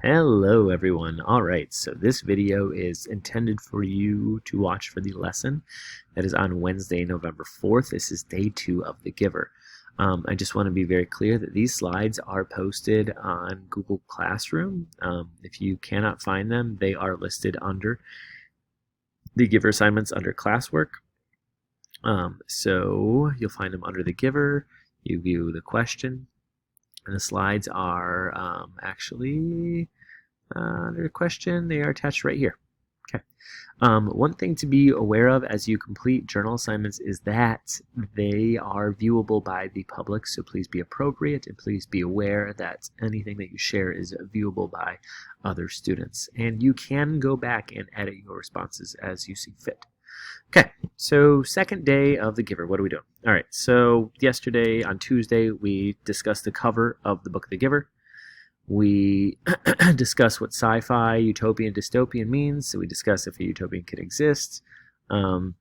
Hello everyone. Alright, so this video is intended for you to watch for the lesson that is on Wednesday, November 4th. This is day 2 of The Giver. I just want to be very clear that these slides are posted on Google Classroom. If you cannot find them, they are listed under The Giver assignments under classwork. So you'll find them under The Giver. You view the question, and the slides are actually under the question. They are attached right here. Okay. One thing to be aware of as you complete journal assignments is that they are viewable by the public, so please be appropriate and please be aware that anything that you share is viewable by other students. And you can go back and edit your responses as you see fit. Okay, so second day of The Giver. What are we doing? All right, so yesterday on Tuesday we discussed the cover of the book The Giver. We discuss what sci-fi, utopian, dystopian means. So we discuss if a utopian could exist. And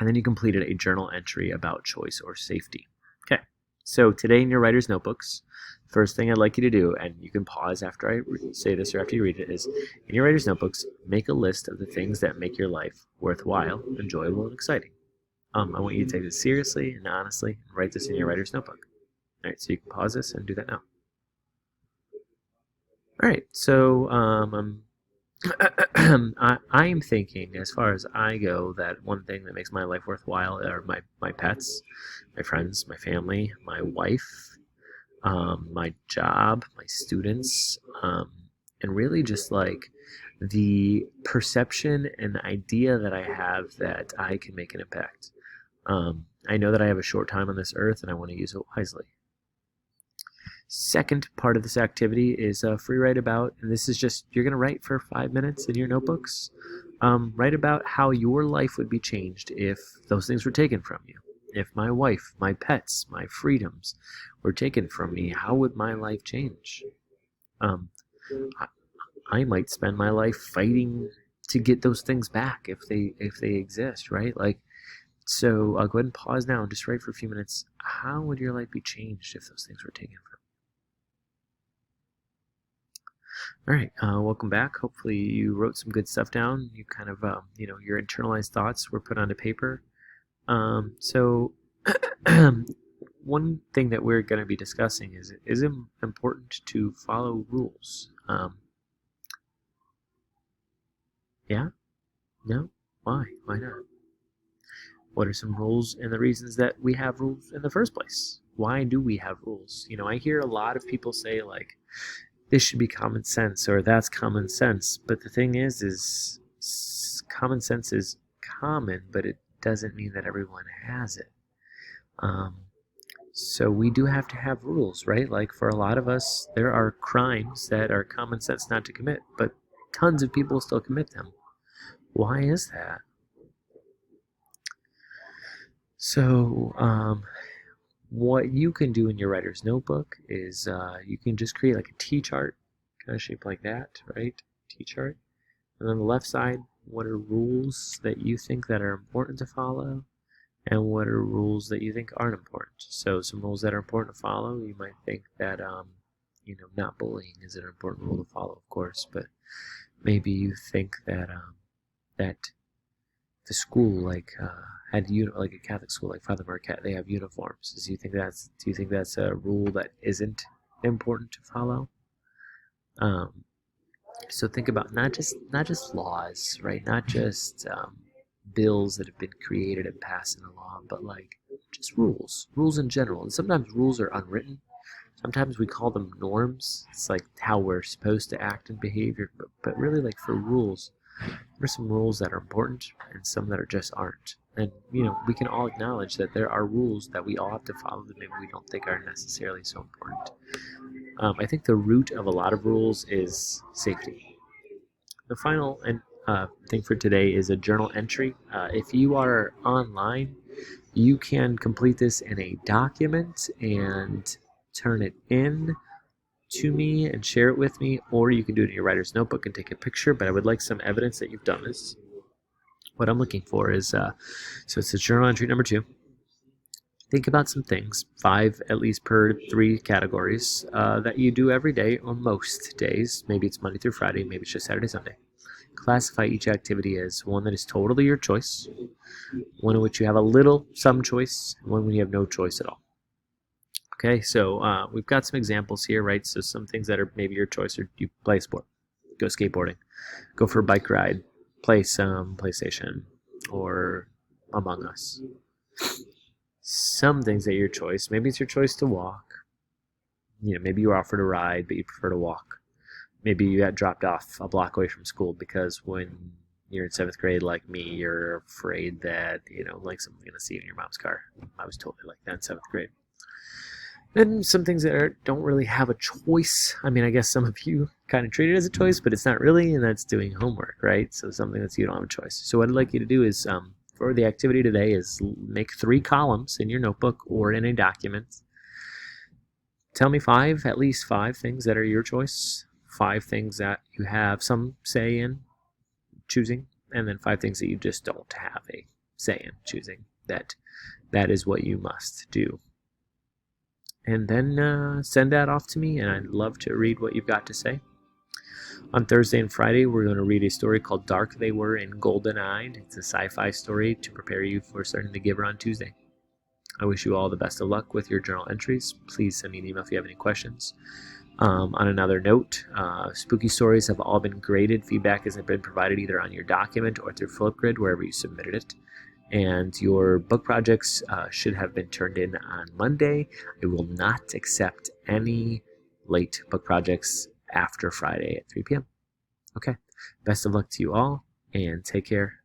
then you completed a journal entry about choice or safety. Okay, so today in your writer's notebooks, first thing I'd like you to do, and you can pause after I say this or after you read it, is in your writer's notebooks, make a list of the things that make your life worthwhile, enjoyable, and exciting. I want you to take this seriously and honestly and write this in your writer's notebook. All right, so you can pause this and do that now. All right, so I'm thinking, as far as I go, that one thing that makes my life worthwhile are my pets, my friends, my family, my wife, my job, my students, and really just like the perception and the idea that I have that I can make an impact. I know that I have a short time on this earth and I want to use it wisely. Second part of this activity is a free write about, and this is just, you're going to write for 5 minutes in your notebooks. Write about how your life would be changed if those things were taken from you. If my wife, my pets, my freedoms were taken from me, how would my life change? I might spend my life fighting to get those things back if they exist, right? Like, so I'll go ahead and pause now and just write for a few minutes. How would your life be changed if those things were taken from you? All right, welcome back. Hopefully you wrote some good stuff down. You kind of, your internalized thoughts were put onto paper. So one thing that we're going to be discussing is it important to follow rules? Yeah? No? Why? Why not? What are some rules and the reasons that we have rules in the first place? Why do we have rules? I hear a lot of people say, like, this should be common sense or that's common sense. But the thing is common sense is common, but it doesn't mean that everyone has it. So we do have to have rules, right? Like for a lot of us, there are crimes that are common sense not to commit, but tons of people still commit them. Why is that? So, what you can do in your writer's notebook is you can just create like a T-chart, kind of shaped like that, right? T-chart. And on the left side, what are rules that you think that are important to follow, and what are rules that you think aren't important? So some rules that are important to follow, you might think that, not bullying is an important rule to follow, of course, but maybe you think that that the school, like like a Catholic school, like Father Marquette, they have uniforms. Do you think that's a rule that isn't important to follow? So think about not just laws, right? Not just bills that have been created and passed into law, but like just rules in general. And sometimes rules are unwritten. Sometimes we call them norms. It's like how we're supposed to act and behavior, but really, like for rules, there are some rules that are important and some that are just aren't. And we can all acknowledge that there are rules that we all have to follow that maybe we don't think are necessarily so important. I think the root of a lot of rules is safety. The final thing for today is a journal entry. If you are online, you can complete this in a document and turn it in to me and share it with me, or you can do it in your writer's notebook and take a picture, but I would like some evidence that you've done this. What I'm looking for is, so it's a journal entry number 2. think about some things, 5 at least per 3 categories, that you do every day or most days. Maybe it's Monday through Friday, maybe it's just Saturday, Sunday. Classify each activity as one that is totally your choice, one in which you have some choice, and one when you have no choice at all. Okay, so we've got some examples here, right? So some things that are maybe your choice are you play a sport, go skateboarding, go for a bike ride, play some PlayStation, or Among Us. Some things that are your choice. Maybe it's your choice to walk. Maybe you were offered a ride, but you prefer to walk. Maybe you got dropped off a block away from school because when you're in 7th grade, like me, you're afraid that, like someone's going to see you in your mom's car. I was totally like that in 7th grade. Then some things that don't really have a choice. I mean, I guess some of you kind of treat it as a choice, but it's not really, and that's doing homework, right? So something that you don't have a choice. So what I'd like you to do is, for the activity today, is make 3 columns in your notebook or in a document. Tell me at least 5 things that are your choice, 5 things that you have some say in choosing, and then 5 things that you just don't have a say in choosing. That is what you must do. And then send that off to me, and I'd love to read what you've got to say. On Thursday and Friday, we're going to read a story called Dark They Were and Golden Eyed. It's a sci-fi story to prepare you for starting The Giver on Tuesday. I wish you all the best of luck with your journal entries. Please send me an email if you have any questions. On another note, spooky stories have all been graded. Feedback has been provided either on your document or through Flipgrid, wherever you submitted it. And your book projects should have been turned in on Monday. I will not accept any late book projects after Friday at 3 p.m. Okay, best of luck to you all, and take care.